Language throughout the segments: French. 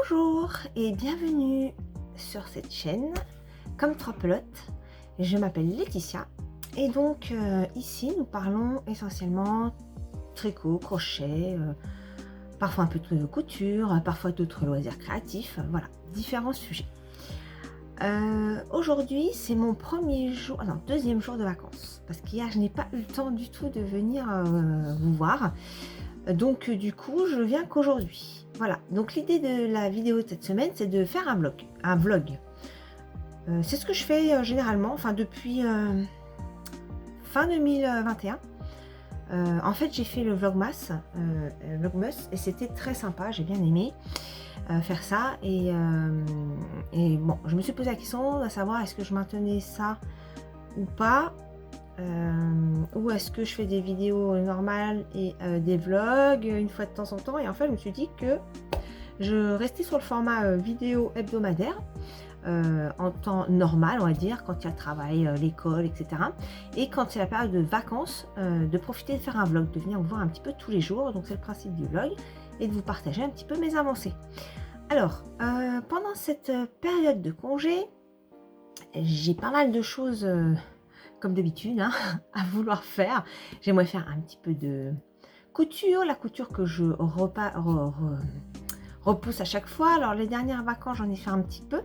Bonjour et bienvenue sur cette chaîne Comme trois pelotes. Je m'appelle Laetitia et donc ici nous parlons essentiellement tricot, crochet, parfois un peu de couture, parfois d'autres loisirs créatifs, voilà, différents sujets. Aujourd'hui c'est mon deuxième jour de vacances parce qu'hier je n'ai pas eu le temps du tout de venir vous voir. Donc du coup je viens qu'aujourd'hui. Voilà, donc l'idée de la vidéo de cette semaine c'est de faire un vlog. C'est ce que je fais généralement, enfin depuis fin 2021. En fait j'ai fait le Vlogmas et c'était très sympa, j'ai bien aimé faire ça et bon, je me suis posé la question à savoir est-ce que je maintenais ça ou pas. Ou est-ce que je fais des vidéos normales et des vlogs une fois de temps en temps, et en fait je me suis dit que je restais sur le format vidéo hebdomadaire en temps normal, on va dire, quand il y a le travail, l'école, etc. Et quand c'est la période de vacances, de profiter de faire un vlog, de venir vous voir un petit peu tous les jours. Donc c'est le principe du vlog, et de vous partager un petit peu mes avancées. Alors pendant cette période de congé, j'ai pas mal de choses comme d'habitude hein, à vouloir faire. J'aimerais faire un petit peu de couture, la couture que je repousse à chaque fois. Alors les dernières vacances j'en ai fait un petit peu,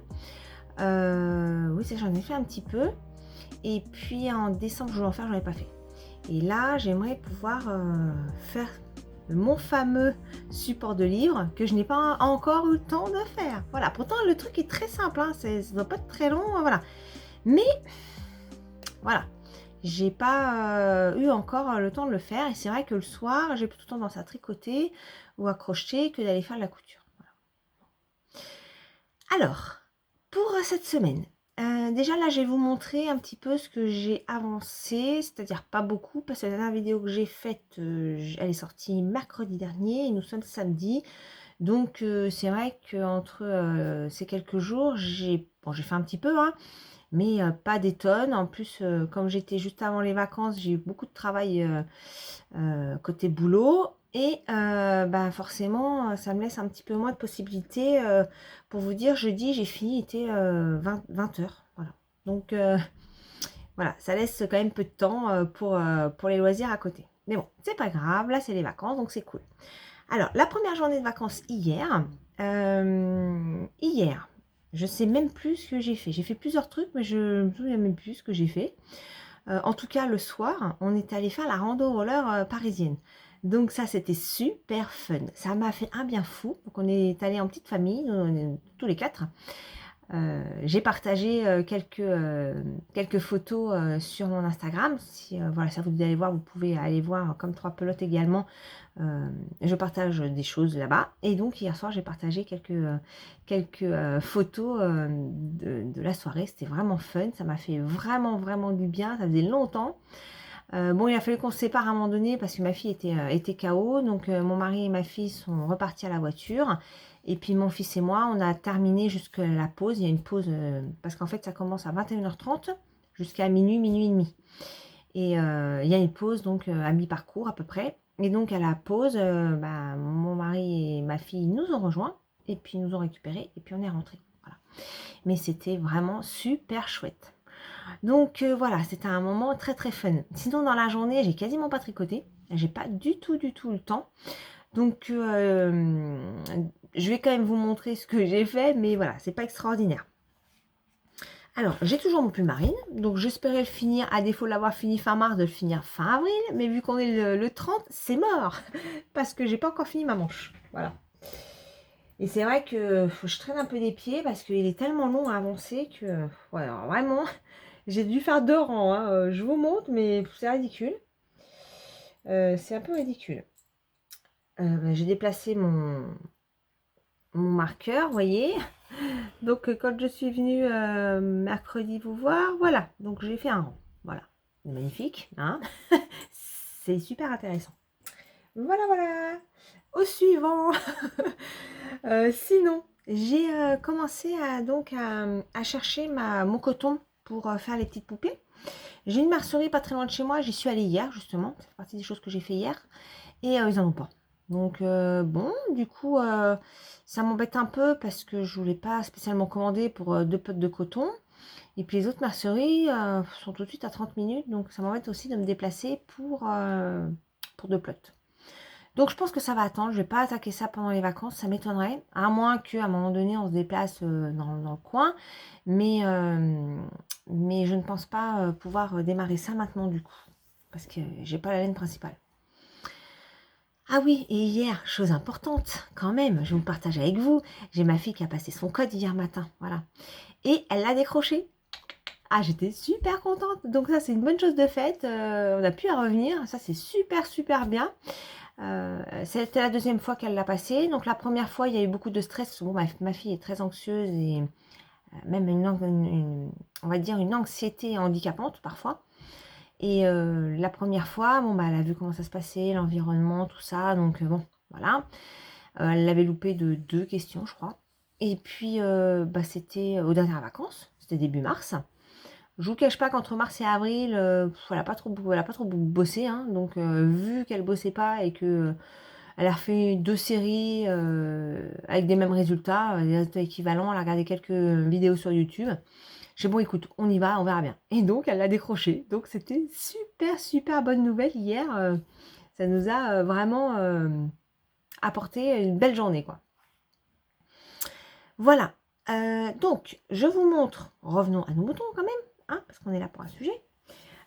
oui c'est j'en ai fait un petit peu, et puis en décembre je voulais en faire, j'en ai pas fait, et là j'aimerais pouvoir faire mon fameux support de livre que je n'ai pas encore eu le temps de faire. Voilà, pourtant le truc est très simple hein, ça doit pas être très long, voilà, mais voilà, j'ai pas eu encore le temps de le faire, et c'est vrai que le soir j'ai plutôt tendance à tricoter ou à crocheter que d'aller faire de la couture. Voilà. Alors pour cette semaine, déjà là je vais vous montrer un petit peu ce que j'ai avancé, c'est-à-dire pas beaucoup parce que la dernière vidéo que j'ai faite elle est sortie mercredi dernier et nous sommes samedi. Donc c'est vrai qu'entre ces quelques jours j'ai fait un petit peu hein, mais pas des tonnes. En plus comme j'étais juste avant les vacances, j'ai eu beaucoup de travail côté boulot, et forcément ça me laisse un petit peu moins de possibilités. Pour vous dire, jeudi j'ai fini, il était 20h, voilà. Donc voilà, ça laisse quand même peu de temps pour les loisirs à côté, mais bon c'est pas grave, là c'est les vacances donc c'est cool. Alors la première journée de vacances hier, je sais même plus ce que j'ai fait plusieurs trucs mais je me souviens même plus ce que j'ai fait. En tout cas le soir on est allé faire la rando roller parisienne, donc ça c'était super fun, ça m'a fait un bien fou. Donc on est allé en petite famille, tous les quatre. J'ai partagé quelques photos sur mon Instagram. Si voilà, ça vous allez voir, vous pouvez aller voir Comme trois pelotes également. Je partage des choses là-bas, et donc hier soir j'ai partagé quelques photos de la soirée. C'était vraiment fun, ça m'a fait vraiment du bien, ça faisait longtemps. Bon, il a fallu qu'on se sépare à un moment donné parce que ma fille était KO, donc mon mari et ma fille sont repartis à la voiture, et puis mon fils et moi on a terminé jusqu'à la pause. Il y a une pause parce qu'en fait ça commence à 21h30 jusqu'à minuit et demi, et il y a une pause donc à mi-parcours à peu près. Et donc à la pause mon mari et ma fille nous ont rejoints, et puis nous ont récupérés, et puis on est rentré, voilà. Mais c'était vraiment super chouette. Donc voilà, c'était un moment très fun. Sinon dans la journée j'ai quasiment pas tricoté, j'ai pas du tout le temps. Donc je vais quand même vous montrer ce que j'ai fait, mais voilà, c'est pas extraordinaire. Alors j'ai toujours mon pull marine, donc j'espérais le finir, à défaut de l'avoir fini fin mars, de le finir fin avril, mais vu qu'on est le 30, c'est mort parce que j'ai pas encore fini ma manche, voilà. Et c'est vrai que je traîne un peu des pieds parce qu'il est tellement long à avancer que voilà, vraiment j'ai dû faire 2 rangs hein. Je vous montre, mais c'est ridicule. C'est un peu ridicule. J'ai déplacé mon marqueur, vous voyez. Donc quand je suis venue mercredi vous voir, voilà, donc j'ai fait un rang, voilà, c'est magnifique hein. C'est super intéressant. Voilà. Au suivant. Sinon j'ai commencé à chercher mon coton pour faire les petites poupées. J'ai une mercerie pas très loin de chez moi, j'y suis allée hier justement, c'est partie des choses que j'ai fait hier, et ils en ont pas. Donc bon, du coup, ça m'embête un peu parce que je voulais pas spécialement commander pour 2 potes de coton. Et puis les autres merceries sont tout de suite à 30 minutes, donc ça m'embête aussi de me déplacer pour 2 plots. Donc je pense que ça va attendre, je vais pas attaquer ça pendant les vacances, ça m'étonnerait, à moins qu'à un moment donné on se déplace dans le coin, mais je ne pense pas pouvoir démarrer ça maintenant du coup, parce que j'ai pas la laine principale. Ah oui, et hier, chose importante quand même, je vous partage avec vous, j'ai ma fille qui a passé son code hier matin, voilà, et elle l'a décroché. Ah, j'étais super contente, donc ça c'est une bonne chose de faite, on a pu y revenir, ça c'est super super bien. C'était la deuxième fois qu'elle l'a passé. Donc la première fois, il y a eu beaucoup de stress. Bon, ma fille est très anxieuse et même on va dire une anxiété handicapante parfois. Et la première fois, bon, bah, elle a vu comment ça se passait, l'environnement, tout ça. Donc bon, voilà. Elle l'avait loupé de 2 questions, je crois. Et puis, bah, c'était aux dernières vacances. C'était début mars. Je vous cache pas qu'entre mars et avril, elle a pas trop bossé, hein. Donc vu qu'elle bossait pas et que elle a refait 2 séries avec des mêmes résultats, des résultats équivalents. Elle a regardé quelques vidéos sur YouTube. J'ai dit, bon, écoute, on y va, on verra bien. Et donc, elle l'a décroché. Donc, c'était super, super bonne nouvelle hier. Ça nous a vraiment apporté une belle journée, quoi. Voilà. Donc, je vous montre. Revenons à nos moutons quand même, hein, parce qu'on est là pour un sujet.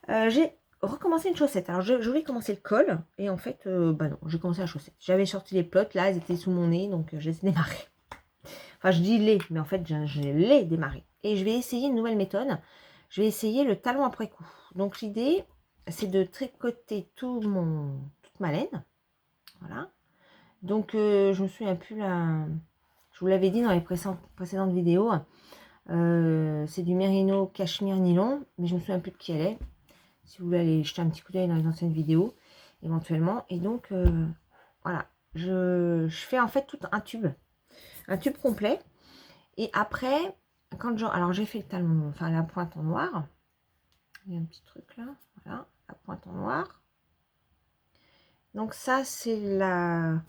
J'ai recommencé une chaussette. Alors, je voulais commencer le col. Et en fait, bah non, j'ai commencé la chaussette. J'avais sorti les plots, là, elles étaient sous mon nez. Donc, je les ai démarrées. Enfin, je dis les, mais en fait, je l'ai démarré. Et je vais essayer une nouvelle méthode. Je vais essayer le talon après coup. Donc, l'idée, c'est de tricoter toute ma laine. Voilà. Donc, je me souviens plus là. Je vous l'avais dit dans les précédentes vidéos. C'est du mérino cachemire nylon, mais je me souviens plus de qui elle est. Si vous voulez aller jeter un petit coup d'œil dans les anciennes vidéos, éventuellement. Et donc, voilà. Je fais en fait tout un tube complet. Et après, alors j'ai fait le talon, enfin la pointe en noir. Il y a un petit truc là, voilà, la pointe en noir. Donc ça, c'est la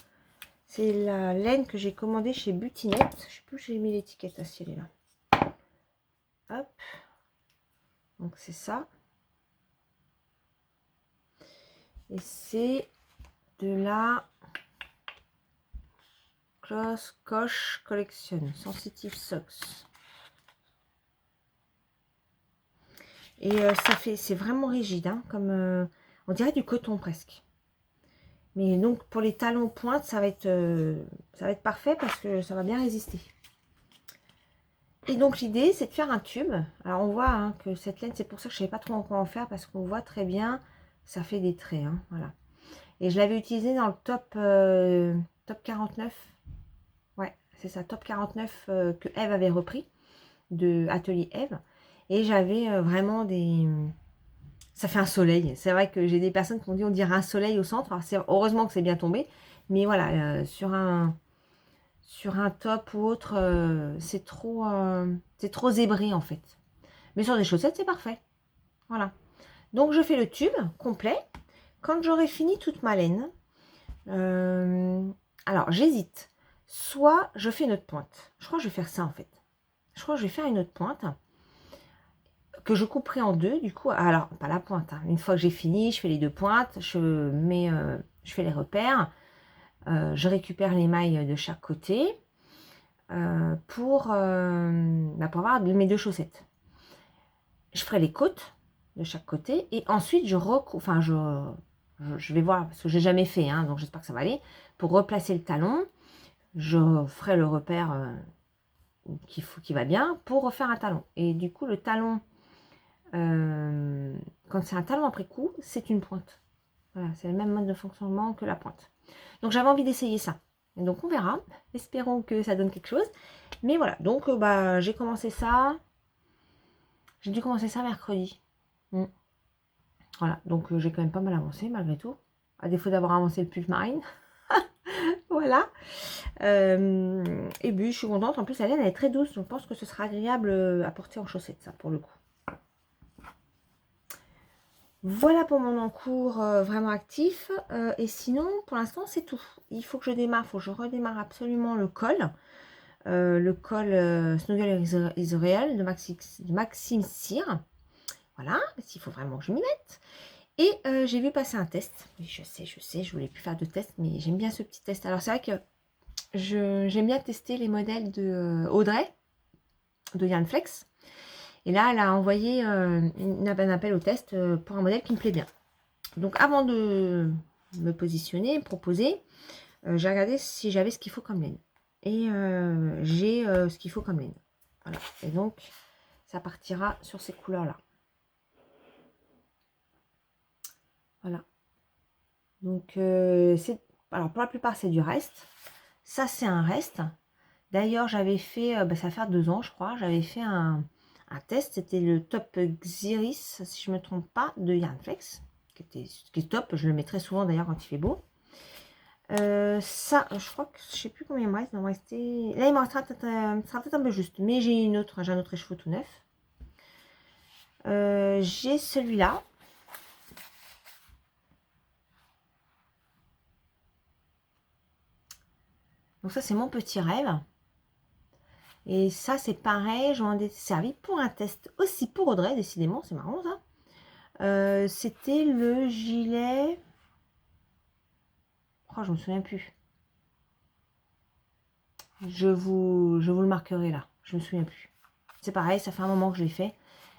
laine que j'ai commandée chez Butinette. Je sais plus où j'ai mis l'étiquette, si elle est là. Hop. Donc c'est ça. Et c'est de la Close Coche Collection Sensitive Socks. Et c'est vraiment rigide, hein, comme on dirait du coton presque. Mais donc pour les talons pointes, ça va être parfait parce que ça va bien résister. Et donc l'idée, c'est de faire un tube. Alors on voit hein, que cette laine, c'est pour ça que je ne savais pas trop quoi en faire parce qu'on voit très bien, ça fait des traits. Hein, voilà. Et je l'avais utilisé dans le top 49. Ouais, c'est ça, top 49 que Eve avait repris de Atelier Eve. Et j'avais vraiment des... Ça fait un soleil. C'est vrai que j'ai des personnes qui m'ont dit on dirait un soleil au centre. Alors heureusement que c'est bien tombé. Mais voilà, sur un top ou autre, c'est trop zébré en fait. Mais sur des chaussettes, c'est parfait. Voilà. Donc je fais le tube complet. Quand j'aurai fini toute ma laine, alors j'hésite. Soit je fais une autre pointe. Je crois que je vais faire ça en fait. Je crois que je vais faire une autre pointe que je couperai en deux du coup. Alors pas la pointe. Hein. Une fois que j'ai fini, je fais les 2 pointes. Je fais les repères. Je récupère les mailles de chaque côté. Pour avoir mes 2 chaussettes. Je ferai les côtes de chaque côté et ensuite je vais voir parce que j'ai jamais fait, hein, donc j'espère que ça va aller. Pour replacer le talon, je ferai le repère qui va bien pour refaire un talon. Et du coup, le talon, quand c'est un talon après coup, c'est une pointe. Voilà, c'est le même mode de fonctionnement que la pointe. Donc j'avais envie d'essayer ça. Et donc on verra. Espérons que ça donne quelque chose. Mais voilà, donc bah, j'ai commencé ça. J'ai dû commencer ça mercredi. Voilà, donc j'ai quand même pas mal avancé malgré tout. À défaut d'avoir avancé le pull marine. Voilà. Et puis je suis contente. En plus, la laine elle est très douce. Je pense que ce sera agréable à porter en chaussettes, ça, pour le coup. Voilà pour mon encours vraiment actif. Et sinon, pour l'instant, c'est tout. Il faut que je démarre, il faut que je redémarre absolument le col Snuggle is Real de Maxime Cyr. Voilà, parce qu'il faut vraiment que je m'y mette. Et j'ai vu passer un test. Oui, je sais, je voulais plus faire de test, mais j'aime bien ce petit test. Alors, c'est vrai que j'aime bien tester les modèles de Audrey, de Yann Flex. Et là, elle a envoyé un appel au test pour un modèle qui me plaît bien. Donc, avant de me positionner, proposer, j'ai regardé si j'avais ce qu'il faut comme laine. Et j'ai ce qu'il faut comme laine. Voilà. Et donc, ça partira sur ces couleurs-là. Voilà. Donc, alors pour la plupart, c'est du reste. Ça, c'est un reste. D'ailleurs, j'avais fait, ça va faire 2 ans, je crois, j'avais fait un test. C'était le top Xiris, si je ne me trompe pas, de Yarnflex, qui est top. Je le mets très souvent d'ailleurs quand il fait beau. Ça, je crois que je sais plus combien il me reste. Il me restait... Là, il me restera peut-être un peu juste. Mais j'ai un autre écheveau tout neuf. J'ai celui-là. Donc ça, c'est mon petit rêve. Et ça, c'est pareil. Je m'en ai servi pour un test aussi pour Audrey, décidément. C'est marrant, ça. C'était le gilet... Oh, je me souviens plus. Je vous le marquerai là. Je me souviens plus. C'est pareil, ça fait un moment que je l'ai fait.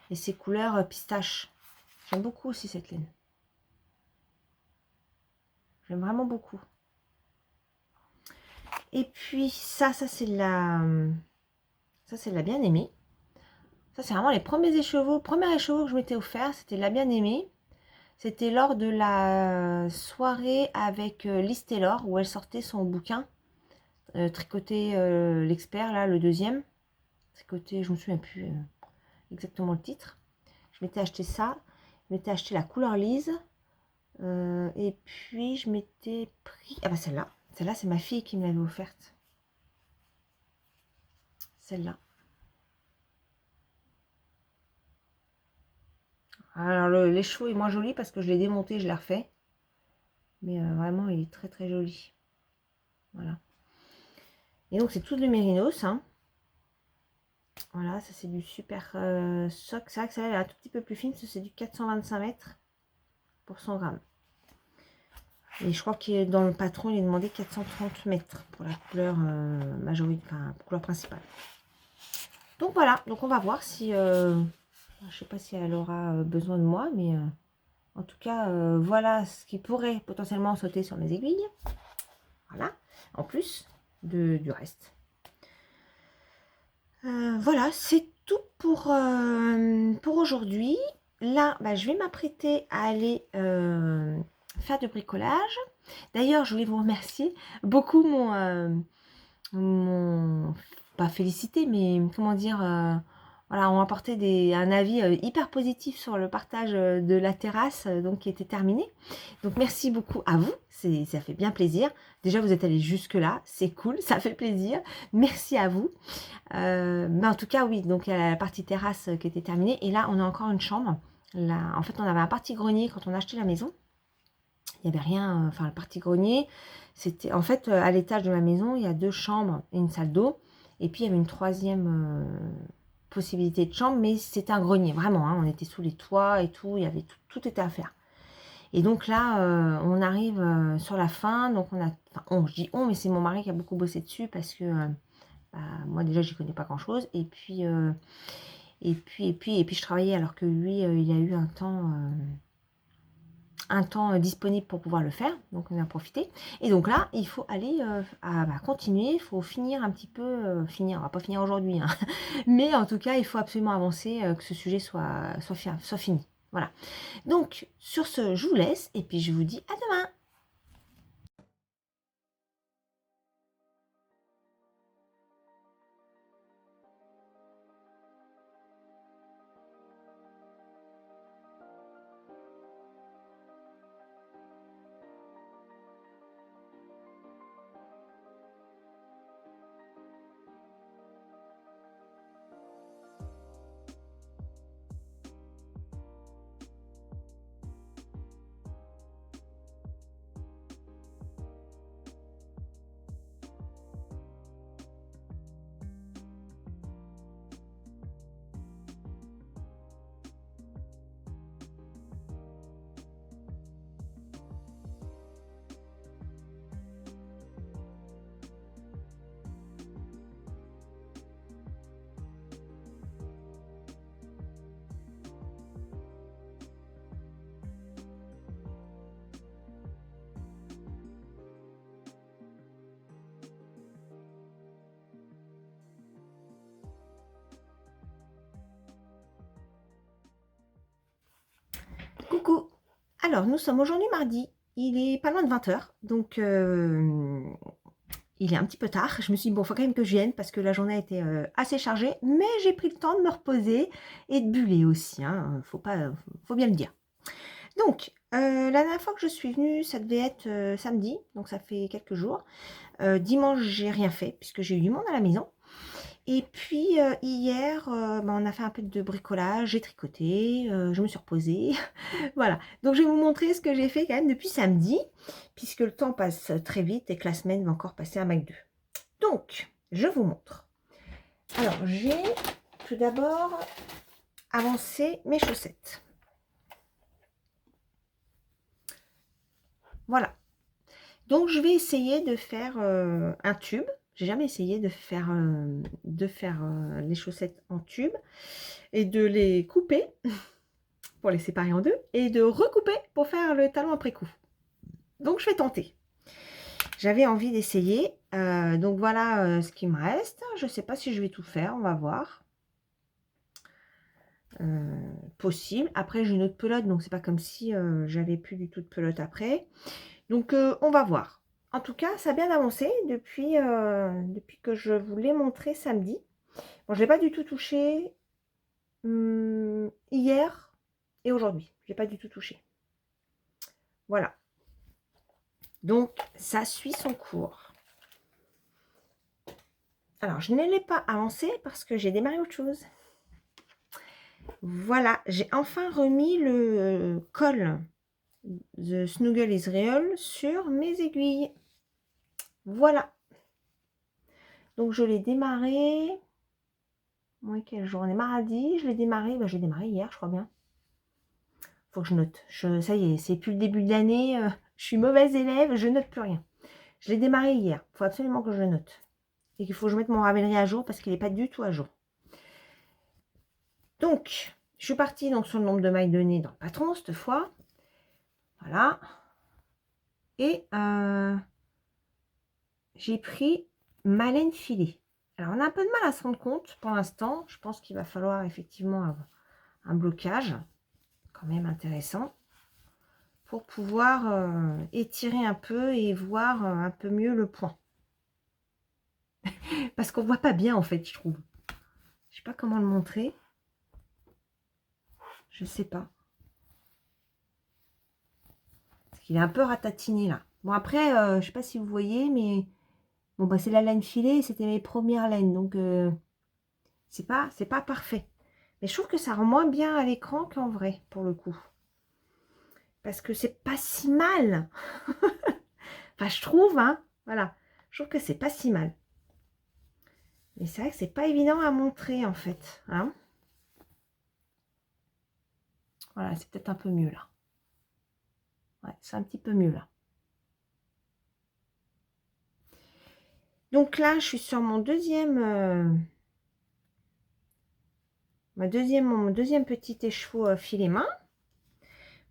Et c'est couleur pistache. J'aime beaucoup aussi cette laine. J'aime vraiment beaucoup. Et puis ça c'est de la... Ça, c'est de la bien-aimée. Ça, c'est vraiment les premiers écheveaux. Premier écheveau que je m'étais offert, c'était de la bien-aimée. C'était lors de la soirée avec Lise Taylor, où elle sortait son bouquin. Tricoter l'expert, là, le deuxième. Tricoter, je me souviens plus exactement le titre. Je m'étais acheté ça. Je m'étais acheté la couleur lise. Et puis, je m'étais pris... Ah bah celle-là. Celle-là, c'est ma fille qui me l'avait offerte. Celle-là. Alors, l'écheveau est moins joli parce que je l'ai démonté, je l'ai refait. Mais vraiment, il est très très joli. Voilà. Et donc, c'est tout de mérinos. Hein. Voilà, ça c'est du super soc. C'est vrai que celle-là est un tout petit peu plus fine. C'est du 425 mètres pour 100 grammes. Et je crois que dans le patron, il est demandé 430 mètres pour la couleur majoritaire, enfin, couleur principale. Donc voilà, donc on va voir si... je sais pas si elle aura besoin de moi, mais en tout cas, voilà ce qui pourrait potentiellement sauter sur mes aiguilles. Voilà, en plus du reste. Voilà, c'est tout pour aujourd'hui. Là, bah, je vais m'apprêter à aller faire du bricolage. D'ailleurs, je voulais vous remercier beaucoup pas féliciter, mais comment dire, voilà, ont apporté un avis hyper positif sur le partage de la terrasse, donc qui était terminé. Donc merci beaucoup à vous, ça fait bien plaisir. Déjà, vous êtes allés jusque-là, c'est cool, ça fait plaisir. Merci à vous. Mais en tout cas, oui, donc il y a la partie terrasse qui était terminée. Et là, on a encore une chambre. Là, en fait, on avait un parti grenier quand on a acheté la maison. Il n'y avait rien, enfin, le parti grenier, c'était en fait à l'étage de la maison, il y a 2 chambres et une salle d'eau. Et puis, il y avait une troisième possibilité de chambre, mais c'était un grenier, vraiment. Hein, on était sous les toits et tout, il y avait tout était à faire. Et donc là, on arrive sur la fin. Donc, je dis on, mais c'est mon mari qui a beaucoup bossé dessus parce que bah, moi déjà j'y connais pas grand chose et puis je travaillais alors que lui il a eu un temps disponible pour pouvoir le faire, donc on a profité. Et donc là il faut aller continuer, il faut finir un petit peu, finir, on va pas finir aujourd'hui, hein. Mais en tout cas il faut absolument avancer, que ce sujet soit fini. Voilà, donc sur ce je vous laisse et puis je vous dis à demain. Alors, nous sommes aujourd'hui mardi. Il est pas loin de 20 h. Donc, il est un petit peu tard. Je me suis dit, bon, il faut quand même que je vienne parce que la journée a été assez chargée. Mais j'ai pris le temps de me reposer et de buller aussi. Hein. Faut bien le dire. Donc, la dernière fois que je suis venue, ça devait être samedi. Donc, ça fait quelques jours. Dimanche, j'ai rien fait puisque j'ai eu du monde à la maison. Et puis hier, on a fait un peu de bricolage, j'ai tricoté, je me suis reposée. Voilà, donc je vais vous montrer ce que j'ai fait quand même depuis samedi, puisque le temps passe très vite et que la semaine va encore passer à Mac 2. Donc, je vous montre. Alors, j'ai tout d'abord avancé mes chaussettes. Voilà. Donc, je vais essayer de faire un tube. J'ai jamais essayé de faire les chaussettes en tube et de les couper pour les séparer en deux et de recouper pour faire le talon après coup. Donc, je vais tenter. J'avais envie d'essayer. Donc, voilà ce qui me reste. Je ne sais pas si je vais tout faire. On va voir. Possible. Après, j'ai une autre pelote. Donc, c'est pas comme si j'avais plus du tout de pelote après. Donc, on va voir. En tout cas, ça a bien avancé depuis que je vous l'ai montré samedi. Bon, je ne l'ai pas du tout touché hier et aujourd'hui. Je n'ai pas du tout touché. Voilà. Donc, ça suit son cours. Alors, je ne l'ai pas avancé parce que j'ai démarré autre chose. Voilà, j'ai enfin remis le col The Snuggle is Real sur mes aiguilles. Voilà. Donc, je l'ai démarré. Ouais, quel jour? On est mardi. Je l'ai démarré. Ben, j'ai démarré hier, je crois bien. Faut que je note. Ça y est, c'est plus le début de l'année. Je suis mauvaise élève, je note plus rien. Je l'ai démarré hier. Il faut absolument que je le note. Et qu'il faut que je mette mon Ravelry à jour parce qu'il n'est pas du tout à jour. Donc, je suis partie donc, sur le nombre de mailles données dans le patron cette fois. Voilà. Et j'ai pris ma laine filet. Alors, on a un peu de mal à se rendre compte pour l'instant. Je pense qu'il va falloir effectivement avoir un blocage quand même intéressant pour pouvoir étirer un peu et voir un peu mieux le point. Parce qu'on ne voit pas bien en fait, je trouve. Je ne sais pas comment le montrer. Je ne sais pas. Parce qu'il est un peu ratatiné là. Bon après, je ne sais pas si vous voyez, mais bon bah c'est la laine filet, c'était mes premières laines, donc c'est pas parfait. Mais je trouve que ça rend moins bien à l'écran qu'en vrai, pour le coup. Parce que c'est pas si mal. Enfin, je trouve, hein. Voilà. Je trouve que c'est pas si mal. Mais c'est vrai que c'est pas évident à montrer, en fait. Hein. Voilà, c'est peut-être un peu mieux, là. Ouais, c'est un petit peu mieux, là. Donc là, je suis sur mon deuxième... mon deuxième petit écheveau filet main.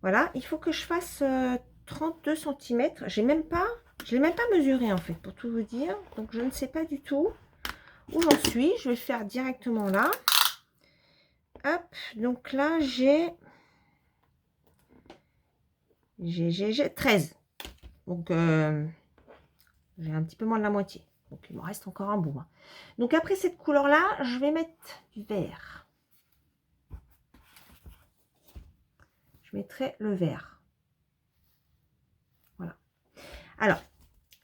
Voilà, il faut que je fasse 32 cm. Je ne l'ai même pas mesuré en fait, pour tout vous dire. Donc je ne sais pas du tout où j'en suis. Je vais le faire directement là. Hop, donc là j'ai 13. Donc j'ai un petit peu moins de la moitié. Donc il me reste encore un bout. Hein. Donc après cette couleur là, je vais mettre du vert. Je mettrai le vert. Voilà. Alors,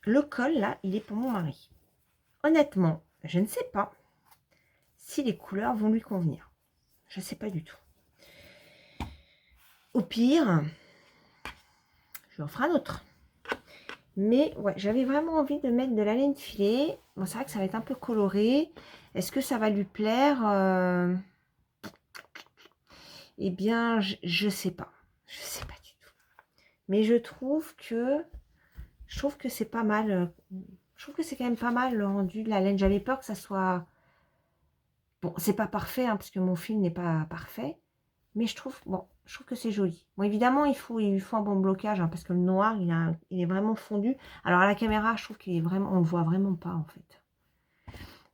le col, là, il est pour mon mari. Honnêtement, je ne sais pas si les couleurs vont lui convenir. Je ne sais pas du tout. Au pire, je lui en ferai un autre. Mais ouais, j'avais vraiment envie de mettre de la laine filet. Bon, c'est vrai que ça va être un peu coloré. Est-ce que ça va lui plaire Eh bien, je sais pas. Je sais pas du tout. Mais je trouve que c'est pas mal. Je trouve que c'est quand même pas mal le rendu de la laine. J'avais peur que ça soit... Bon, c'est pas parfait, hein, parce que mon fil n'est pas parfait. Mais je trouve que c'est joli. Bon, évidemment, il faut un bon blocage, hein, parce que le noir, il est vraiment fondu. Alors, à la caméra, je trouve qu'il est vraiment... On le voit vraiment pas, en fait.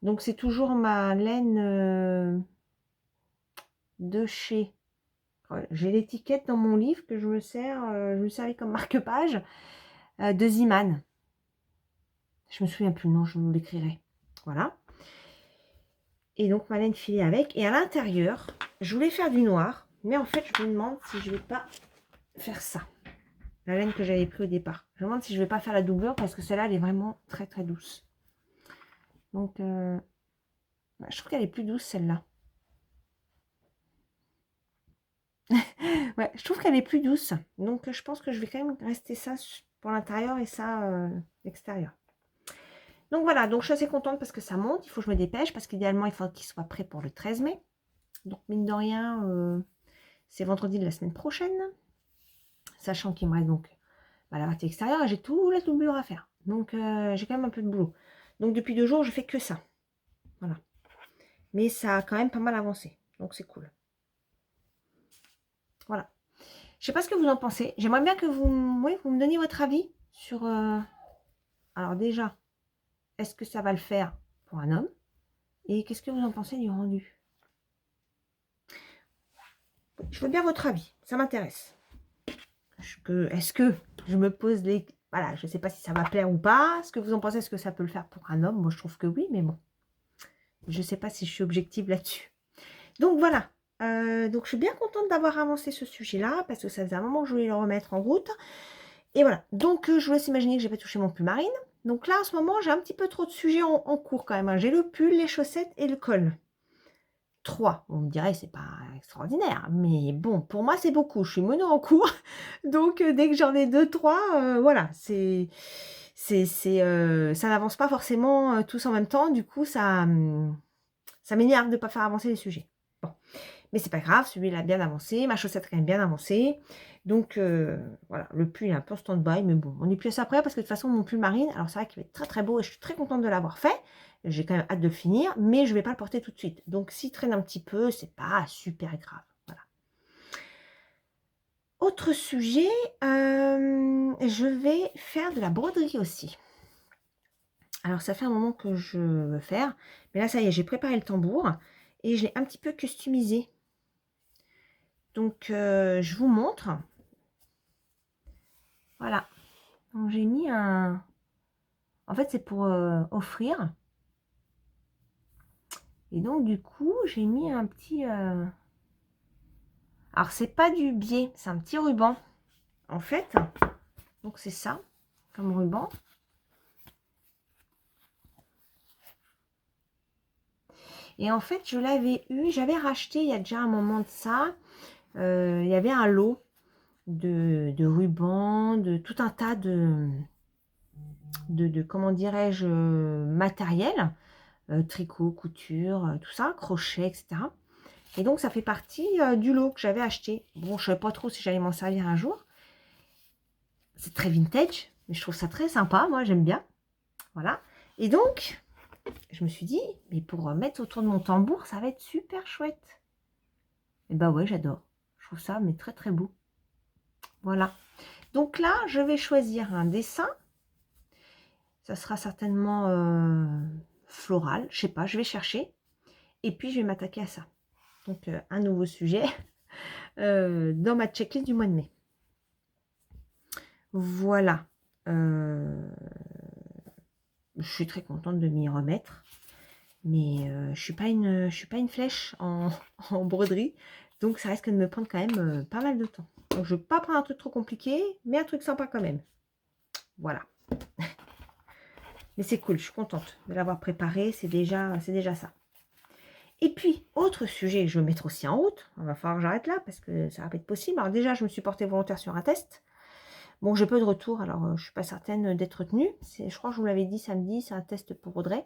Donc, c'est toujours ma laine de chez... J'ai l'étiquette dans mon livre que je me servais comme marque-page de Ziman. Je me souviens plus le nom, je vous l'écrirai. Voilà. Et donc ma laine filée avec. Et à l'intérieur, je voulais faire du noir. Mais en fait, je me demande si je vais pas faire ça. La laine que j'avais pris au départ. Je me demande si je vais pas faire la doublure parce que celle-là, elle est vraiment très très douce. Donc, je trouve qu'elle est plus douce celle-là. Ouais, je trouve qu'elle est plus douce. Donc, je pense que je vais quand même rester ça pour l'intérieur et ça l'extérieur. Donc voilà, donc je suis assez contente parce que ça monte. Il faut que je me dépêche parce qu'idéalement, il faut qu'il soit prêt pour le 13 mai. Donc, mine de rien, c'est vendredi de la semaine prochaine. Sachant qu'il me reste donc la partie extérieure et j'ai tout la doublure à faire. Donc, j'ai quand même un peu de boulot. Donc, depuis 2 jours, je fais que ça. Voilà. Mais ça a quand même pas mal avancé. Donc, c'est cool. Voilà. Je sais pas ce que vous en pensez. J'aimerais bien que vous me donniez votre avis sur... Alors déjà, est-ce que ça va le faire pour un homme? Et qu'est-ce que vous en pensez du rendu? Je veux bien votre avis. Ça m'intéresse. Est-ce que je me pose les... Voilà, je ne sais pas si ça va plaire ou pas. Ce que vous en pensez, est-ce que ça peut le faire pour un homme? Moi, je trouve que oui, mais bon. Je ne sais pas si je suis objective là-dessus. Donc, voilà. Donc, je suis bien contente d'avoir avancé ce sujet-là, parce que ça faisait un moment que je voulais le remettre en route. Et voilà. Donc, je vous laisse imaginer que je n'ai pas touché mon pull marine. Donc là, en ce moment, j'ai un petit peu trop de sujets en cours quand même, hein. J'ai le pull, les chaussettes et le col. 3. On me dirait, c'est pas extraordinaire. Mais bon, pour moi, c'est beaucoup. Je suis mono en cours. Donc, dès que j'en ai 2, 3, voilà. Ça n'avance pas forcément tous en même temps. Du coup, ça m'énerve de ne pas faire avancer les sujets. Bon. Mais c'est pas grave, celui-là a bien avancé. Ma chaussette a quand même bien avancé. Donc, voilà. Le pull est un peu en stand-by. Mais bon, on est plus à ça après parce que de toute façon, mon pull marine, alors c'est vrai qu'il va être très très beau et je suis très contente de l'avoir fait. J'ai quand même hâte de le finir, mais je ne vais pas le porter tout de suite. Donc, s'il traîne un petit peu, c'est pas super grave. Voilà. Autre sujet, je vais faire de la broderie aussi. Alors, ça fait un moment que je veux faire. Mais là, ça y est, j'ai préparé le tambour et je l'ai un petit peu customisé. Donc, je vous montre. Voilà. Donc, j'ai mis un... En fait, c'est pour offrir. Et donc, du coup, j'ai mis un petit... Alors, c'est pas du biais, c'est un petit ruban. En fait, donc c'est ça, comme ruban. Et en fait, je l'avais eu, j'avais racheté il y a déjà un moment de ça. Il y avait un lot de rubans, de tout un tas de comment dirais-je, matériel. Tricot, couture, tout ça, crochet, etc. Et donc, ça fait partie du lot que j'avais acheté. Bon, je ne savais pas trop si j'allais m'en servir un jour. C'est très vintage, mais je trouve ça très sympa. Moi, j'aime bien. Voilà. Et donc, je me suis dit, mais pour mettre autour de mon tambour, ça va être super chouette. Et bah ouais, j'adore. Je trouve ça mais très très beau. Voilà. Donc là, je vais choisir un dessin. Ça sera certainement floral. Je sais pas, je vais chercher. Et puis, je vais m'attaquer à ça. Donc, un nouveau sujet dans ma checklist du mois de mai. Voilà. Je suis très contente de m'y remettre. Mais je ne suis pas une flèche en broderie. Donc, ça risque de me prendre quand même pas mal de temps. Donc, je ne vais pas prendre un truc trop compliqué, mais un truc sympa quand même. Voilà. Mais c'est cool, je suis contente de l'avoir préparé. C'est déjà ça. Et puis, autre sujet, je vais mettre aussi en route. Il va falloir que j'arrête là parce que ça va pas être possible. Alors déjà, je me suis portée volontaire sur un test. Bon, j'ai peu de retour, alors je ne suis pas certaine d'être retenue. Je crois que je vous l'avais dit samedi, c'est un test pour Audrey.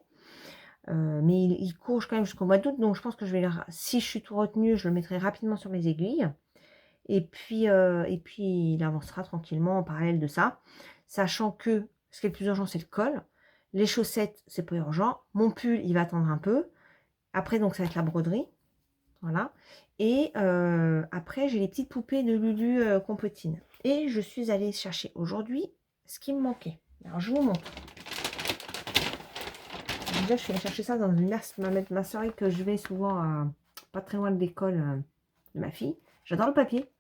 Mais il court quand même jusqu'au mois d'août, donc je pense que si je suis tout retenue, je le mettrai rapidement sur mes aiguilles. Et puis il avancera tranquillement en parallèle de ça, sachant que ce qui est le plus urgent, c'est le col. Les chaussettes, c'est pas urgent. Mon pull, il va attendre un peu. Après, donc, ça va être la broderie. Voilà. Et après, j'ai les petites poupées de Lulu Compotine. Et je suis allée chercher aujourd'hui ce qui me manquait. Alors, je vous montre. Déjà, je suis allée chercher ça dans une ma soeur que je vais souvent pas très loin de l'école de ma fille. J'adore le papier.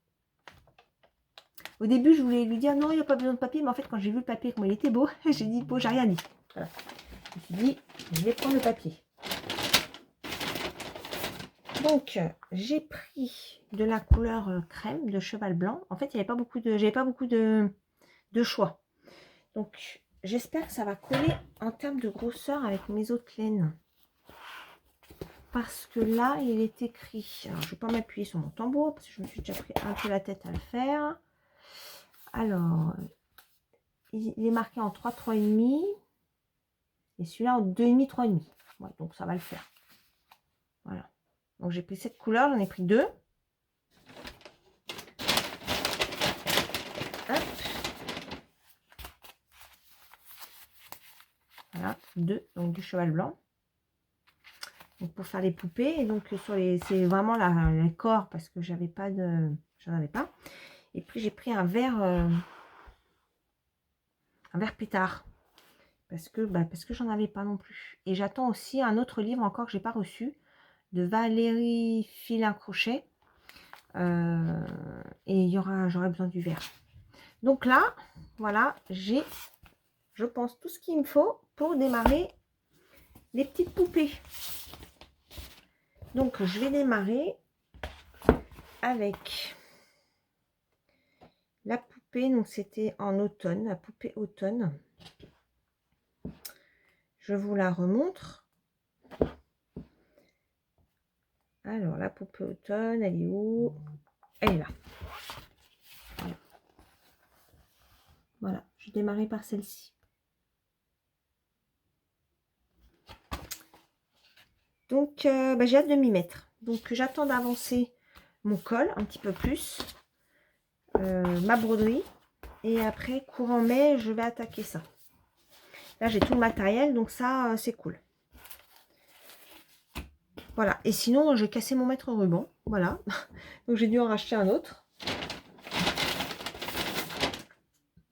Au début, je voulais lui dire non, il n'y a pas besoin de papier. Mais en fait, quand j'ai vu le papier, comment il était beau, j'ai dit, bon, j'ai rien dit. Voilà. Je me suis dit, je vais prendre le papier. Donc, j'ai pris de la couleur crème de cheval blanc. En fait, il n'y avait pas beaucoup de, j'avais pas beaucoup de choix. Donc, j'espère que ça va coller en termes de grosseur avec mes autres laines. Parce que là, il est écrit... Alors, je ne vais pas m'appuyer sur mon tambour parce que je me suis déjà pris un peu la tête à le faire. Alors, il est marqué en 3, 3,5. Et celui-là en 2,5, 3,5. Ouais, donc, ça va le faire. Voilà. Donc, j'ai pris cette couleur. J'en ai pris 2. Hop. Voilà, 2. Donc, du cheval blanc. Donc pour faire les poupées, et donc sur les, c'est vraiment les corps parce que j'avais pas de, j'en avais pas. Et puis j'ai pris un vert pétard parce que j'en avais pas non plus. Et j'attends aussi un autre livre encore que j'ai pas reçu de Valérie Filin-Crochet et j'aurai besoin du vert. Donc là, voilà, j'ai, je pense, tout ce qu'il me faut pour démarrer les petites poupées. Donc, je vais démarrer avec la poupée. Donc, c'était en automne, la poupée automne. Je vous la remontre. Alors, la poupée automne, elle est où? Elle est là. Voilà. Voilà, je démarrais par celle-ci. Donc, j'ai hâte de m'y mettre. Donc, j'attends d'avancer mon col un petit peu plus. Ma broderie. Et après, courant mai, je vais attaquer ça. Là, j'ai tout le matériel, donc ça, c'est cool. Voilà. Et sinon, j'ai cassé mon mètre ruban. Voilà. Donc, j'ai dû en racheter un autre.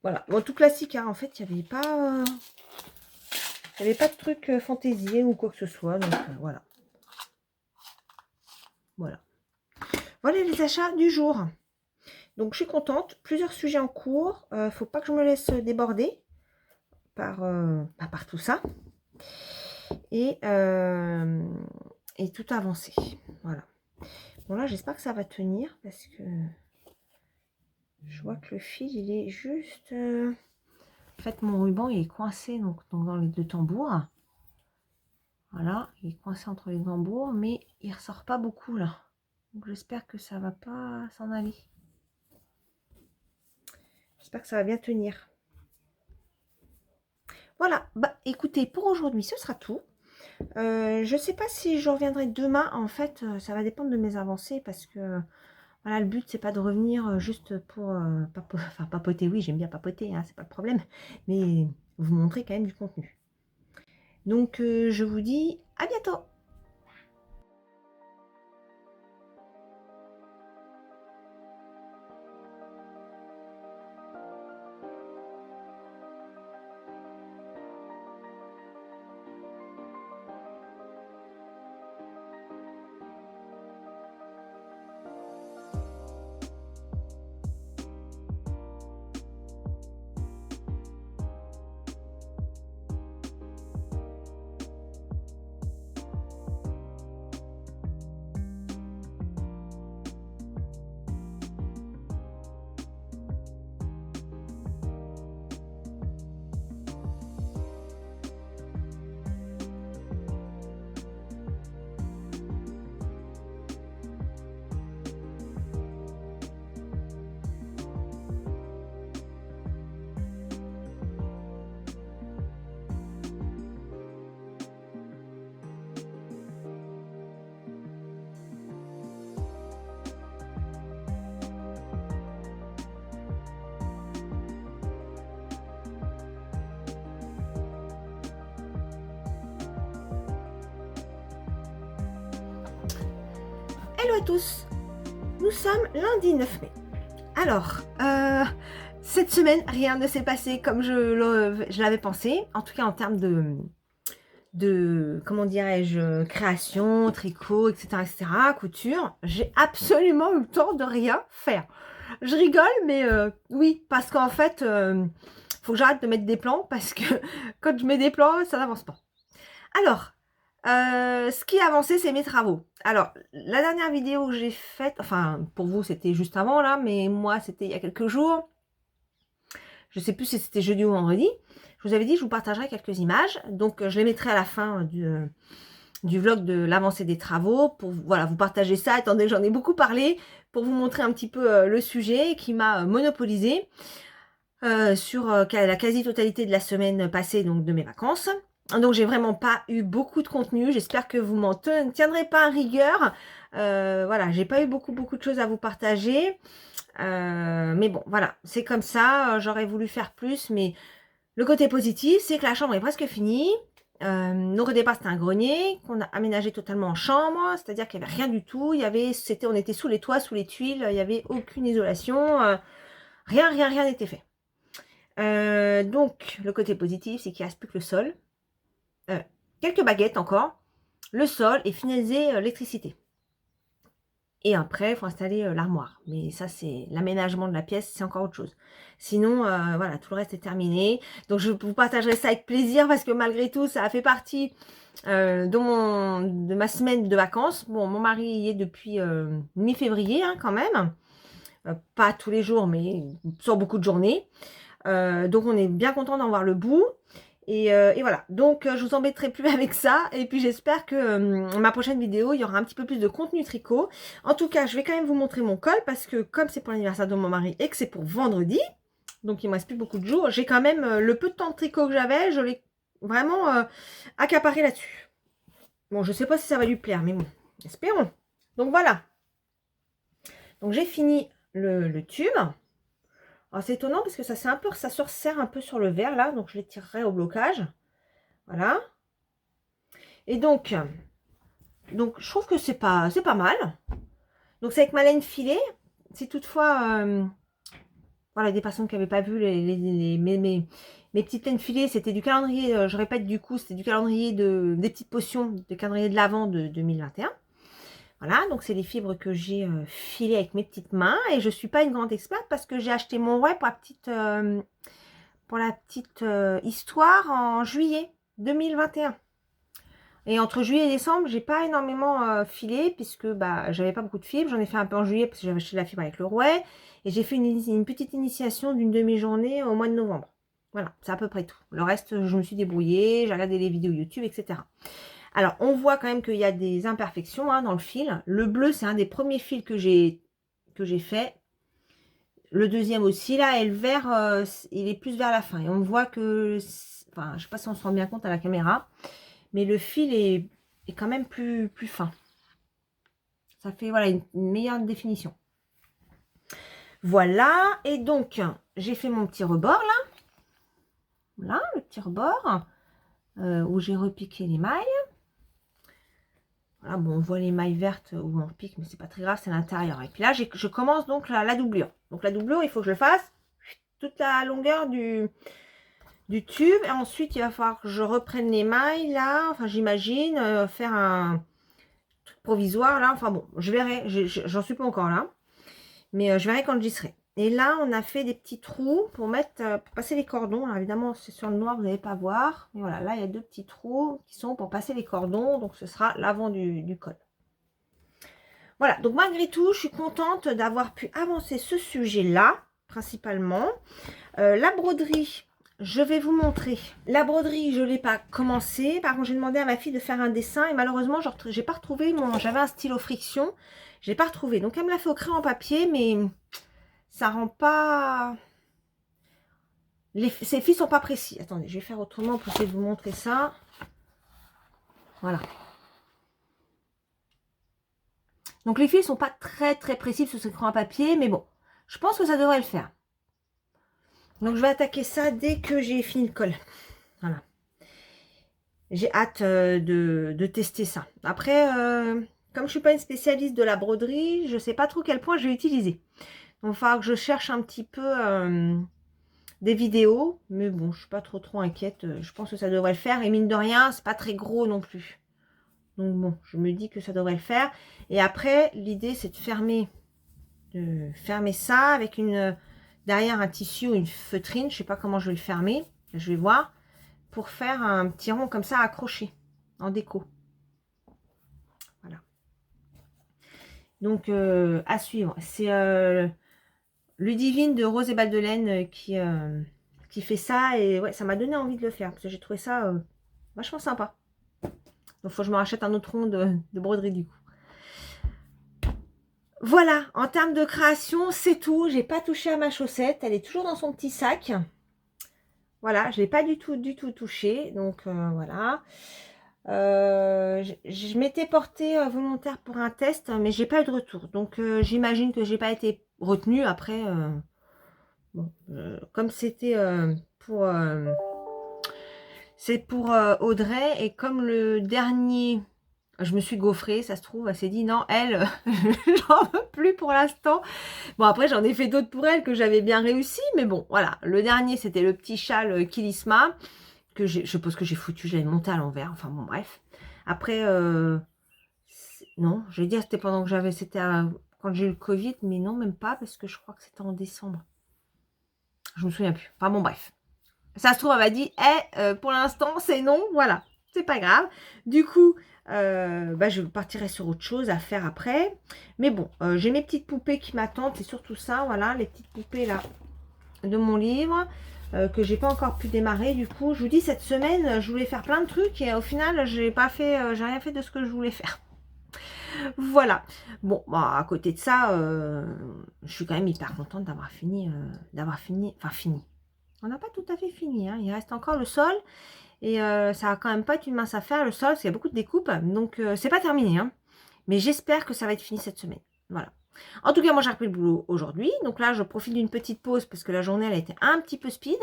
Voilà. Bon, tout classique, hein. En fait, il n'y avait pas... Il n'y avait pas de truc fantaisie ou quoi que ce soit. Donc, voilà. Voilà. Voilà les achats du jour. Donc, je suis contente. Plusieurs sujets en cours. Faut pas que je me laisse déborder par tout ça. Et tout avancer. Voilà. Bon, là, j'espère que ça va tenir parce que je vois que le fil, il est juste... En fait, mon ruban, il est coincé donc dans les deux tambours. Voilà, il est coincé entre les tambours, mais il ressort pas beaucoup là. Donc, j'espère que ça va pas s'en aller. J'espère que ça va bien tenir. Voilà, bah écoutez, pour aujourd'hui, ce sera tout. Je sais pas si je reviendrai demain. En fait, ça va dépendre de mes avancées parce que voilà, le but c'est pas de revenir juste pour papoter. Oui, j'aime bien papoter, hein, c'est pas le problème, mais vous montrer quand même du contenu. Donc, je vous dis à bientôt. Hello à tous, nous sommes lundi 9 mai. Alors, cette semaine, rien ne s'est passé comme je l'avais pensé, en tout cas en termes comment dirais-je, création, tricot, etc., couture, j'ai absolument eu le temps de rien faire. Je rigole, mais oui, parce qu'en fait, faut que j'arrête de mettre des plans, parce que quand je mets des plans, ça n'avance pas. Alors, ce qui a avancé, c'est mes travaux. Alors, la dernière vidéo que j'ai faite, enfin, pour vous, c'était juste avant, là, mais moi, c'était il y a quelques jours. Je sais plus si c'était jeudi ou vendredi. Je vous avais dit, je vous partagerai quelques images. Donc, je les mettrai à la fin du vlog de l'avancée des travaux pour voilà, vous partager ça. Attendez, j'en ai beaucoup parlé pour vous montrer un petit peu le sujet qui m'a monopolisé sur la quasi-totalité de la semaine passée, donc de mes vacances. Donc, j'ai vraiment pas eu beaucoup de contenu. J'espère que vous m'en tiendrez pas à rigueur. Voilà, j'ai pas eu beaucoup de choses à vous partager. Mais bon, voilà, c'est comme ça. J'aurais voulu faire plus, mais le côté positif, c'est que la chambre est presque finie. Donc au départ, c'était un grenier qu'on a aménagé totalement en chambre, c'est-à-dire qu'il n'y avait rien du tout. On était sous les toits, sous les tuiles, il n'y avait aucune isolation. Rien n'était fait. Donc, le côté positif, c'est qu'il ne reste plus que le sol. Quelques baguettes encore. Le sol et finaliser l'électricité. Et après, il faut installer l'armoire. Mais ça, c'est l'aménagement de la pièce, c'est encore autre chose. Sinon, voilà, tout le reste est terminé. Donc, je vous partagerai ça avec plaisir parce que malgré tout, ça a fait partie de ma semaine de vacances. Bon, mon mari y est depuis mi-février, hein, quand même. Pas tous les jours, mais sur beaucoup de journées. Donc, on est bien content d'en voir le bout. Et voilà, donc je vous embêterai plus avec ça. Et puis j'espère que ma prochaine vidéo, il y aura un petit peu plus de contenu tricot. En tout cas, je vais quand même vous montrer mon col parce que comme c'est pour l'anniversaire de mon mari et que c'est pour vendredi, donc il me reste plus beaucoup de jours, j'ai quand même le peu de temps de tricot que j'avais, je l'ai vraiment accaparé là-dessus. Bon, je sais pas si ça va lui plaire, mais bon, espérons. Donc voilà. Donc j'ai fini le tube. Alors c'est étonnant parce que ça se resserre un peu sur le verre là, donc je les tirerai au blocage. Voilà. Et donc je trouve que c'est pas mal. Donc c'est avec ma laine filée. Si toutefois, voilà, des personnes qui n'avaient pas vu mes petites laines filées, c'était du calendrier, je répète du coup, c'était du calendrier des petites potions, du calendrier de l'Avent de 2021. Voilà, donc c'est les fibres que j'ai filées avec mes petites mains. Et je ne suis pas une grande experte parce que j'ai acheté mon rouet pour la petite histoire en juillet 2021. Et entre juillet et décembre, j'ai pas énormément filé puisque bah j'avais pas beaucoup de fibres. J'en ai fait un peu en juillet parce que j'avais acheté de la fibre avec le rouet. Et j'ai fait une petite initiation d'une demi-journée au mois de novembre. Voilà, c'est à peu près tout. Le reste, je me suis débrouillée, j'ai regardé les vidéos YouTube, etc. Alors, on voit quand même qu'il y a des imperfections hein, dans le fil. Le bleu, c'est un des premiers fils que j'ai fait. Le deuxième aussi, là, et le vert, il est plus vers la fin. Et on voit que, enfin, je sais pas si on se rend bien compte à la caméra, mais le fil est quand même plus fin. Ça fait voilà une meilleure définition. Voilà, et donc j'ai fait mon petit rebord là. Voilà, le petit rebord où j'ai repiqué les mailles. Voilà, bon, on voit les mailles vertes où on repique, mais c'est pas très grave, c'est à l'intérieur. Et puis là, je commence donc la doublure. Donc la doublure, il faut que je le fasse toute la longueur du tube. Et ensuite, il va falloir que je reprenne les mailles là. Enfin, j'imagine faire un truc provisoire là. Enfin bon, je verrai. J'en suis pas encore là. Mais je verrai quand j'y serai. Et là, on a fait des petits trous pour passer les cordons. Alors évidemment, c'est sur le noir, vous n'allez pas voir. Mais voilà, là, il y a deux petits trous qui sont pour passer les cordons. Donc, ce sera l'avant du col. Voilà, donc malgré tout, je suis contente d'avoir pu avancer ce sujet-là, principalement. La broderie, je vais vous montrer. La broderie, je ne l'ai pas commencé. Par contre, j'ai demandé à ma fille de faire un dessin. Et malheureusement, je n'ai pas retrouvé j'avais un stylo friction. Je n'ai pas retrouvé. Donc, elle me l'a fait au crayon papier, mais ça rend pas... Ces fils sont pas précis. Attendez, je vais faire autrement pour essayer de vous montrer ça. Voilà. Donc, les fils sont pas très précis sur ce crayon papier, mais bon, je pense que ça devrait le faire. Donc, je vais attaquer ça dès que j'ai fini le col. Voilà. J'ai hâte de tester ça. Après, comme je suis pas une spécialiste de la broderie, je sais pas trop quel point je vais utiliser. Donc, il va falloir que je cherche un petit peu des vidéos, mais bon, je suis pas trop inquiète. Je pense que ça devrait le faire. Et mine de rien, c'est pas très gros non plus. Donc bon, je me dis que ça devrait le faire. Et après, l'idée, c'est de fermer ça avec derrière un tissu ou une feutrine. Je sais pas comment je vais le fermer. Je vais voir. Pour faire un petit rond comme ça accroché en déco. Voilà. Donc, à suivre. C'est Ludivine de Rose et Baldelaine qui fait ça. Et ouais, ça m'a donné envie de le faire. Parce que j'ai trouvé ça vachement sympa. Donc, il faut que je me rachète un autre rond de broderie du coup. Voilà, en termes de création, c'est tout. J'ai pas touché à ma chaussette. Elle est toujours dans son petit sac. Voilà, je l'ai pas du tout touché. Donc, voilà. Je m'étais portée volontaire pour un test, mais j'ai pas eu de retour. Donc, j'imagine que j'ai pas été retenue. Après, bon, comme c'était c'est pour Audrey, et comme le dernier, je me suis gaufrée, ça se trouve, elle s'est dit non, elle, j'en veux plus pour l'instant. Bon, après, j'en ai fait d'autres pour elle que j'avais bien réussi, mais bon, voilà. Le dernier, c'était le petit châle Kilisma, que je suppose que j'ai foutu, je l'avais monté à l'envers, enfin bon, bref. Après, non, je vais dire c'était pendant que c'était quand j'ai eu le Covid, mais non, même pas, parce que je crois que c'était en décembre. Je me souviens plus. Enfin bon, bref. Ça se trouve, elle m'a dit, pour l'instant, c'est non, voilà, c'est pas grave. Du coup, je partirai sur autre chose à faire après. Mais bon, j'ai mes petites poupées qui m'attendent, c'est surtout ça, voilà, les petites poupées là de mon livre. Que j'ai pas encore pu démarrer. Du coup, je vous dis, cette semaine, je voulais faire plein de trucs et au final, j'ai rien fait de ce que je voulais faire. Voilà. Bon, bah, à côté de ça, je suis quand même hyper contente d'avoir fini, enfin fini. On n'a pas tout à fait fini, hein. Il reste encore le sol et ça va quand même pas être une mince affaire le sol parce qu'il y a beaucoup de découpes, donc c'est pas terminé, hein. Mais j'espère que ça va être fini cette semaine. Voilà. En tout cas, moi, j'ai repris le boulot aujourd'hui. Donc là, je profite d'une petite pause parce que la journée, elle a été un petit peu speed.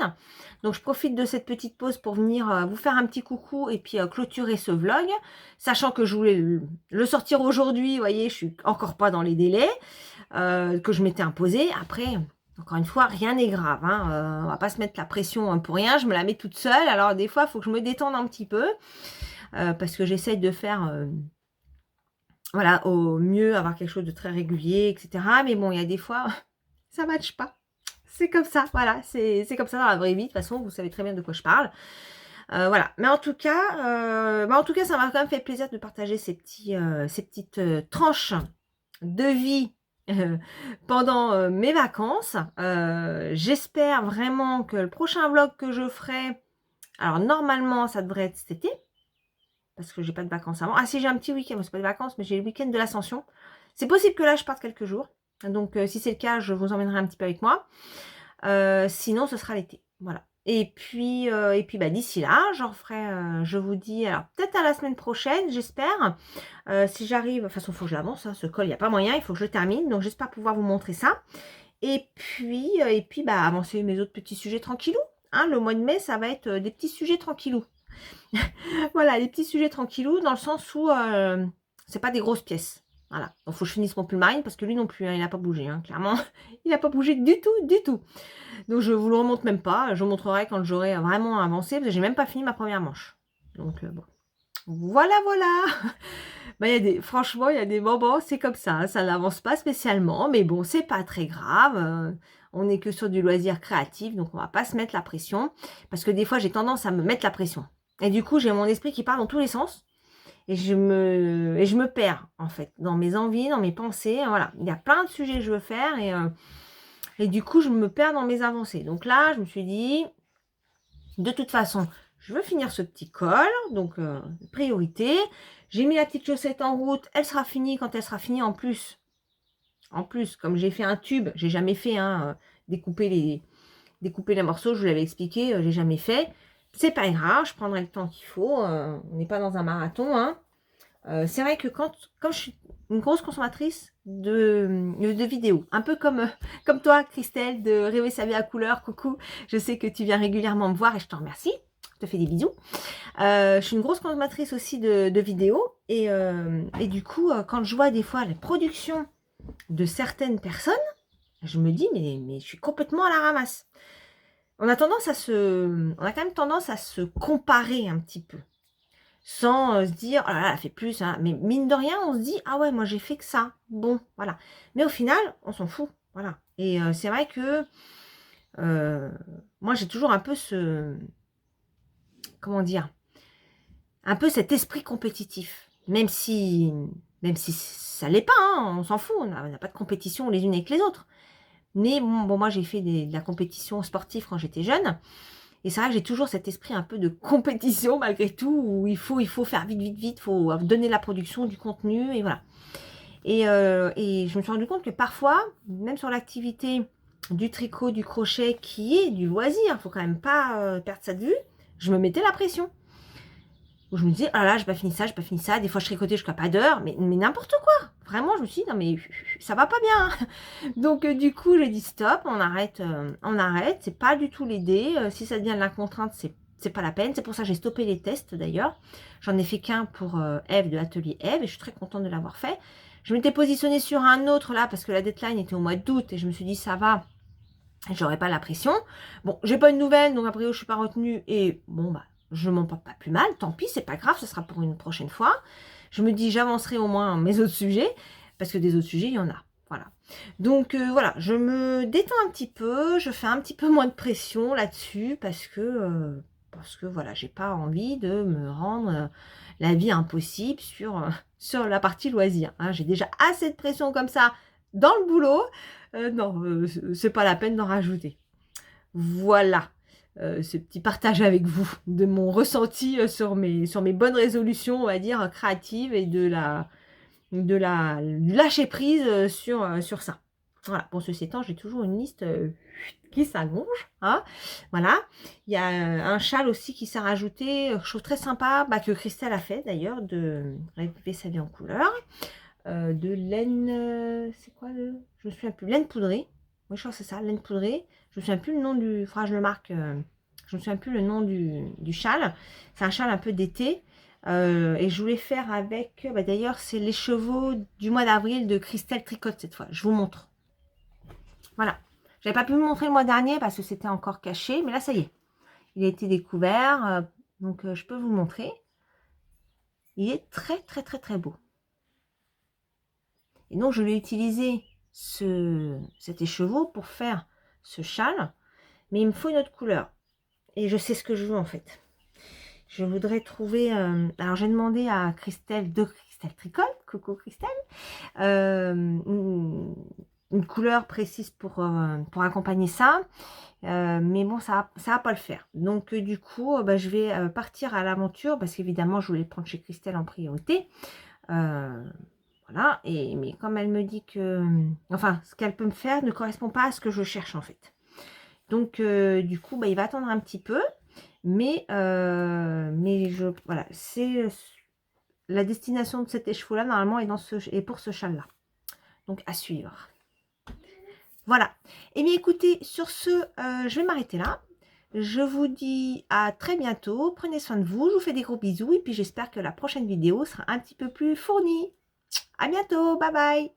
Donc, je profite de cette petite pause pour venir vous faire un petit coucou et puis clôturer ce vlog. Sachant que je voulais le sortir aujourd'hui. Vous voyez, je suis encore pas dans les délais que je m'étais imposé. Après, encore une fois, rien n'est grave, hein. On va pas se mettre la pression pour rien. Je me la mets toute seule. Alors, des fois, il faut que je me détende un petit peu parce que j'essaye de faire... voilà, au mieux, avoir quelque chose de très régulier, etc. Mais bon, il y a des fois, ça ne matche pas. C'est comme ça, voilà, c'est comme ça dans la vraie vie. De toute façon, vous savez très bien de quoi je parle. Voilà, mais en tout cas, ça m'a quand même fait plaisir de partager ces petites tranches de vie pendant mes vacances. J'espère vraiment que le prochain vlog que je ferai, alors normalement, ça devrait être cet été, parce que j'ai pas de vacances avant. Ah si, j'ai un petit week-end, c'est pas de vacances, mais j'ai le week-end de l'Ascension. C'est possible que là, je parte quelques jours. Donc, si c'est le cas, je vous emmènerai un petit peu avec moi. Sinon, ce sera l'été. Voilà. Et puis d'ici là, j'en ferai, je vous dis, alors peut-être à la semaine prochaine, j'espère. Si j'arrive, de toute façon, il faut que je l'avance, hein, ce col, il n'y a pas moyen, il faut que je le termine. Donc, j'espère pouvoir vous montrer ça. Et puis avancer mes autres petits sujets tranquillous. Hein, le mois de mai, ça va être des petits sujets tranquillous. Voilà, les petits sujets tranquillous, dans le sens où c'est pas des grosses pièces. Voilà, donc faut que je finisse mon pull marine, parce que lui non plus, hein, il n'a pas bougé, hein, clairement. Il n'a pas bougé du tout, du tout. Donc je vous le remonte même pas, je vous montrerai quand j'aurai vraiment avancé, parce que j'ai même pas fini ma première manche. Donc bon, voilà, voilà. Bah, franchement, il y a des moments, c'est comme ça, hein, ça n'avance pas spécialement, mais bon, c'est pas très grave. On n'est que sur du loisir créatif, donc on va pas se mettre la pression, parce que des fois, j'ai tendance à me mettre la pression. Et du coup, j'ai mon esprit qui part dans tous les sens. Et je me perds, en fait, dans mes envies, dans mes pensées. Voilà, il y a plein de sujets que je veux faire. Et du coup, je me perds dans mes avancées. Donc là, je me suis dit, de toute façon, je veux finir ce petit col. Donc, priorité. J'ai mis la petite chaussette en route. Elle sera finie quand elle sera finie. En plus, comme j'ai fait un tube, j'ai jamais fait, hein, découper les morceaux, je vous l'avais expliqué, j'ai jamais fait. C'est pas grave, je prendrai le temps qu'il faut. On n'est pas dans un marathon, hein. C'est vrai que comme je suis une grosse consommatrice de vidéos, un peu comme toi, Christelle, de Rêver sa vie à couleur, coucou, je sais que tu viens régulièrement me voir et je te remercie. Je te fais des bisous. Je suis une grosse consommatrice aussi de vidéos et du coup, quand je vois des fois les productions de certaines personnes, je me dis, mais je suis complètement à la ramasse. on a quand même tendance à se comparer un petit peu, sans se dire, oh là là, elle a fait plus, hein. Mais mine de rien, on se dit, ah ouais, moi j'ai fait que ça, bon, voilà. Mais au final, on s'en fout, voilà. Et c'est vrai que moi j'ai toujours un peu comment dire, un peu cet esprit compétitif, même si ça l'est pas, hein, on s'en fout, on n'a pas de compétition les unes avec les autres. Mais bon moi j'ai fait de la compétition sportive quand j'étais jeune, et c'est vrai que j'ai toujours cet esprit un peu de compétition malgré tout, où il faut faire vite, il faut donner la production, du contenu, et voilà. Et je me suis rendu compte que parfois, même sur l'activité du tricot, du crochet, qui est du loisir, il faut quand même pas perdre ça de vue, je me mettais la pression. Où je me disais, oh là là, j'ai pas fini ça, j'ai pas fini ça. Des fois, je tricotais jusqu'à pas d'heure, mais n'importe quoi. Vraiment, je me suis dit, non, mais ça va pas bien. Donc, du coup, j'ai dit, stop, on arrête, c'est pas du tout l'idée. Si ça devient de la contrainte, c'est pas la peine. C'est pour ça que j'ai stoppé les tests, d'ailleurs. J'en ai fait qu'un pour Eve, de l'atelier Eve, et je suis très contente de l'avoir fait. Je m'étais positionnée sur un autre, là, parce que la deadline était au mois d'août, et je me suis dit, ça va, j'aurais pas la pression. Bon, j'ai pas une nouvelle, donc après, je suis pas retenue, et bon, bah, je m'en porte pas plus mal, tant pis, c'est pas grave, ce sera pour une prochaine fois. Je me dis, j'avancerai au moins mes autres sujets, parce que des autres sujets, il y en a. Voilà. Donc voilà, je me détends un petit peu, je fais un petit peu moins de pression là-dessus, parce que voilà, j'ai pas envie de me rendre la vie impossible sur la partie loisir. Hein. J'ai déjà assez de pression comme ça dans le boulot. Non, c'est pas la peine d'en rajouter. Voilà. Ce petit partage avec vous de mon ressenti sur mes bonnes résolutions, on va dire, créatives, et du lâcher prise sur ça. Voilà, pour ceci étant, j'ai toujours une liste qui s'allonge. Hein. Voilà. Il y a un châle aussi qui s'est rajouté, chose très sympa, que Christelle a fait d'ailleurs, de Rêver sa vie en couleur. De laine, c'est quoi je me souviens plus, laine poudrée. Oui, je crois que c'est ça, laine poudrée. Je me souviens plus le nom du, faudra que je le marque, je me souviens plus le nom du châle. C'est un châle un peu d'été. Et je voulais faire avec, d'ailleurs, c'est les chevaux du mois d'avril de Christelle Tricotte cette fois. Je vous montre. Voilà. J'avais pas pu vous montrer le mois dernier parce que c'était encore caché, mais là, ça y est. Il a été découvert, donc je peux vous montrer. Il est très, très, très, très beau. Et donc, je vais utiliser cet écheveau pour faire ce châle. Mais il me faut une autre couleur. Et je sais ce que je veux, en fait. Je voudrais trouver... alors, j'ai demandé à Christelle, de Christelle Tricotte, coucou Christelle, une couleur précise pour accompagner ça. Mais bon, ça va pas le faire. Donc, du coup, je vais partir à l'aventure, parce qu'évidemment, je voulais le prendre chez Christelle en priorité. Voilà, mais comme elle me dit que... Enfin, ce qu'elle peut me faire ne correspond pas à ce que je cherche, en fait. Donc, du coup, il va attendre un petit peu. Mais voilà, c'est la destination de cet écheveau-là, normalement, est pour ce châle-là. Donc, à suivre. Voilà. Et bien, écoutez, sur ce, je vais m'arrêter là. Je vous dis à très bientôt. Prenez soin de vous. Je vous fais des gros bisous. Et puis, j'espère que la prochaine vidéo sera un petit peu plus fournie. À bientôt, bye bye.